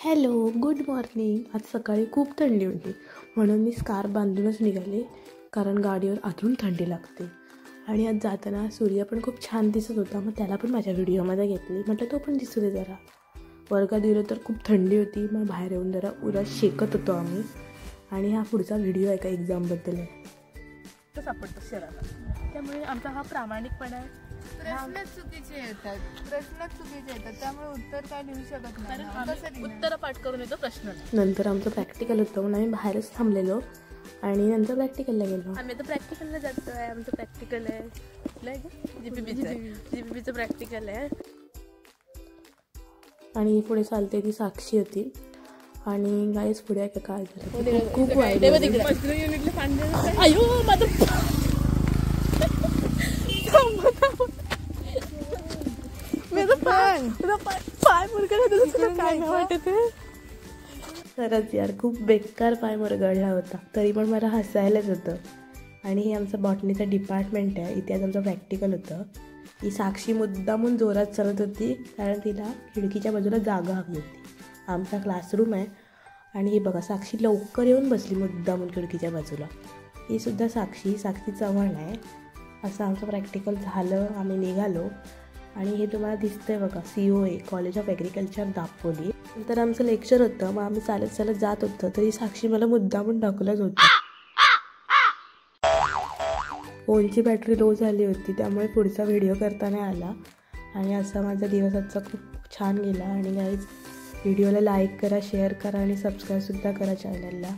Hello, good morning. आज सकाळी खूप थंडी होती म्हणून मी स्कार्फ बांधूनच निघाले, कारण गाडीवर अजून थंडी लागते. आणि आज जाताना सूर्य पण खूप छान दिसत होता, मग त्याला पण माझ्या व्हिडिओमध्ये घेतली. म्हटलं तो पण दिसू दे जरा. वर्गात गेलो तर खूप थंडी होती, मग बाहेर येऊन जरा उन्हात शेकत होतो आम्ही. आणि हा पुढचा व्हिडिओ आहे का एक्झामबद्दल आहे. तो सापडतो शहराला, त्यामुळे आमचा हा प्रामाणिकपणा आहे. प्रश्न चुकीचे येतात त्यामुळे उत्तर काय लिहू शकत नाही. उत्तर पाठ करून येतो प्रश्न. नंतर आमचं प्रॅक्टिकल होतं म्हणून आम्ही बाहेरच थांबलेलो आणि नंतर प्रॅक्टिकलला गेलो. आम्ही आता प्रॅक्टिकलला जातो आहे. आमचं प्रॅक्टिकल आहे जीपीपीचं प्रॅक्टिकल आहे. आणि पुढे चालते ती साक्षी होती आणि गाईच पुढे काय झालं खूप वाईट. खरंच यार, खूप बेकार पाय मुरगळला होता, तरी पण मला हसायलाच होतं. आणि हे आमचं बॉटनीचं डिपार्टमेंट आहे. इथे आज आमचं प्रॅक्टिकल होतं. ही साक्षी मुद्दामून जोरात चालत होती कारण तिला खिडकीच्या बाजूला जागा हवी होती. आमचा क्लासरूम आहे आणि ही बघा, साक्षी लवकर येऊन बसली मुद्दामून खिडकीच्या बाजूला. ही सुद्धा साक्षी चव्हाण आहे. असं आमचं प्रॅक्टिकल झालं, आम्ही निघालो. आणि हे तुम्हाला दिसतंय बघा, COA college of agriculture Dapoli. नंतर आमचं लेक्चर होतं, मग आम्ही चालत चालत जात होतं, तरी साक्षी मला मुद्दामून ढकलत होती. फोनची बॅटरी लो झाली होती, त्यामुळे पुढचा व्हिडिओ करता नाही आला. आणि असा माझा दिवस आजचा खूप छान गेला. आणि गाईज, व्हिडिओला लाईक करा, शेअर करा आणि सबस्क्राईबसुद्धा करा चॅनलला.